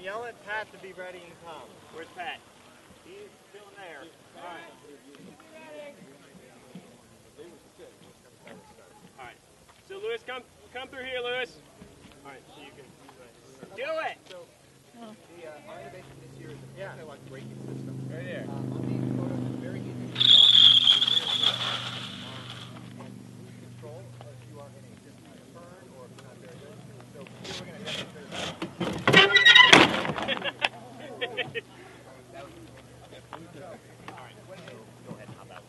yell at Pat to be ready and come. Where's Pat? He's still in there. All right. All right. So Lewis, come through here, Lewis. All right. So you can do it. So our innovation this year is an anti-lock braking system. Right there. On these photos, it's very easy to lock and lose control if you are in a distant turn or if you're not very good. So here we're going to demonstrate that. All right. Go ahead and hop out.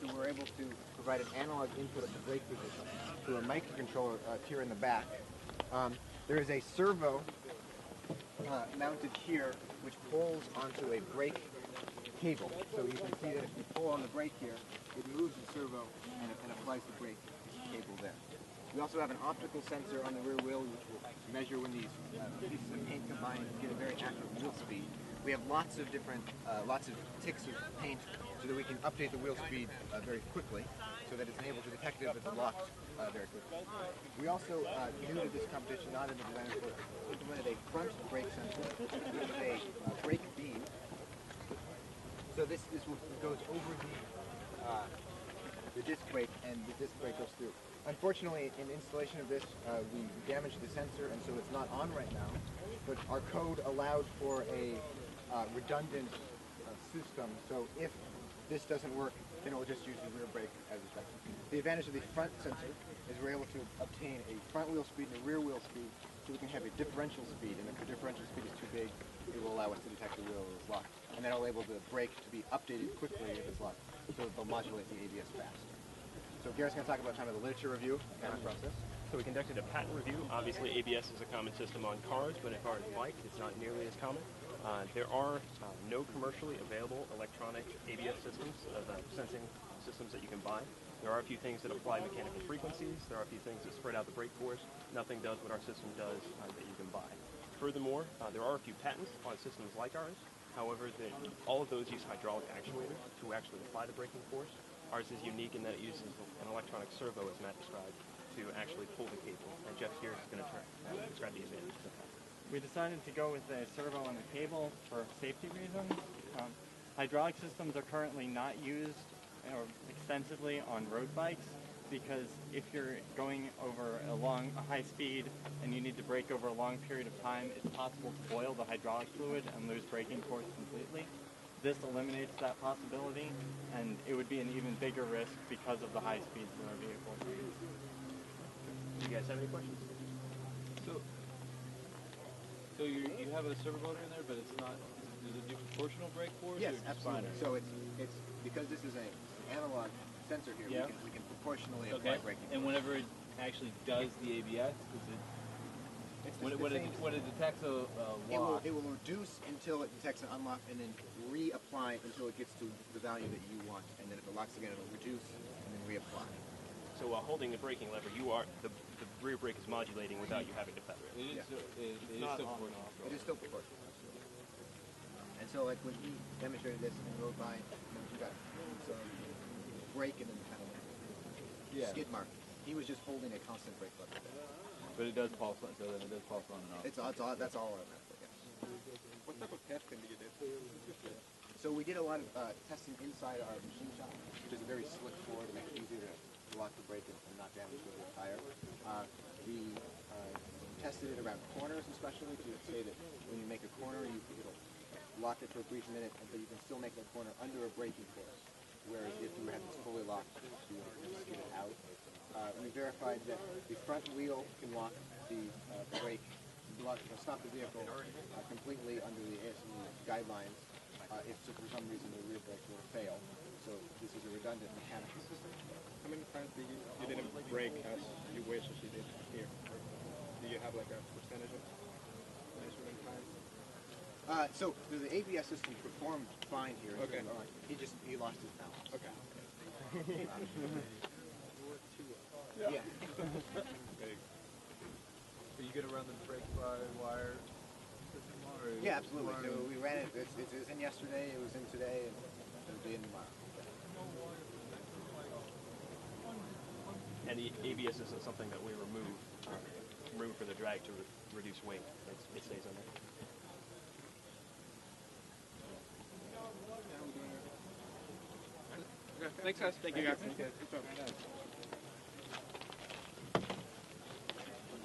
So we're able to provide an analog input of the brake position to a microcontroller here in the back. There is a servo mounted here which pulls onto a brake cable. So you can see that if you pull on the brake here, it moves the servo and applies the brake cable there. We also have an optical sensor on the rear wheel which will measure when these pieces of paint combine and get a very accurate wheel speed. We have lots of different, lots of ticks of paint so that we can update the wheel speed very quickly so that it's able to detect it if it's locked very quickly. We also, new to this competition, not in the design report, implemented a front brake sensor with a brake beam. So this goes over the disc brake and the disc brake goes through. Unfortunately, in installation of this, we damaged the sensor and so it's not on right now, but our code allowed for a redundant system, so if this doesn't work, then it will just use the rear brake as expected. The advantage of the front sensor is we're able to obtain a front wheel speed and a rear wheel speed, so we can have a differential speed, and if the differential speed is too big, it will allow us to detect the wheel is locked, and then it'll enable the brake to be updated quickly if it's locked, so they'll modulate the ABS fast. So Garrett's going to talk about kind of the literature review and the process. So we conducted a patent review. Obviously, ABS is a common system on cars, but in cars and bikes, it's not nearly as common. There are no commercially available electronic ABS systems, sensing systems that you can buy. There are a few things that apply mechanical frequencies. There are a few things that spread out the brake force. Nothing does what our system does that you can buy. Furthermore, there are a few patents on systems like ours. However, all of those use hydraulic actuators to actually apply the braking force. Ours is unique in that it uses an electronic servo, as Matt described, to actually pull the cable. And Jeff here is going to describe the advantages of that. We decided to go with a servo on the cable for safety reasons. Hydraulic systems are currently not used extensively on road bikes because if you're going over a high speed and you need to brake over a long period of time, it's possible to boil the hydraulic fluid and lose braking force completely. This eliminates that possibility, and it would be an even bigger risk because of the high speeds in our vehicle. Do you guys have any questions? So you have a servo motor in there, but it's not. Does it do proportional brake force? Yes, or just absolutely. binary? So it's because this is an analog sensor here. Yeah. We can proportionally Okay. apply braking. And whenever it actually does the ABS, is it when it detects a lock? It will reduce until it detects an unlock, and then reapply until it gets to the value that you want. And then if it locks again, it'll reduce and then reapply. So while holding the braking lever, the rear brake is modulating without you having to feather it. It is still proportional. It is still proportional. And so, like when he demonstrated this and rode by, you got some brake and then kind of skid mark. He was just holding a constant brake lever. But it does pulse on, so then it does pulse on and off. That's all automatic. Yes. What type of testing do you do? So we did a lot of testing inside our machine shop, which is a very slick floor to make it easier to lock the brake and not damage the tire. We tested it around corners especially to say that when you make a corner, it'll lock it for a brief minute, but you can still make that corner under a braking force. Whereas if you had this fully locked, you would just get it out. We verified that the front wheel can lock the brake, stop the vehicle completely under the ASME guidelines if for some reason the rear brake were to fail. So this is a redundant mechanical system. How many times you didn't brake as you wish as you did here? Do you have like a percentage of measurement time? So the ABS system performed fine here. Okay. He lost his balance. Okay. Yeah. Okay. Are you gonna run the brake by wire system or? Yeah, absolutely. So we ran it. It was in yesterday. It was in today, and it'll be in tomorrow. And the ABS isn't something that we remove for the drag to reduce weight. It stays in there. Okay. Thanks, guys. Thank you, guys.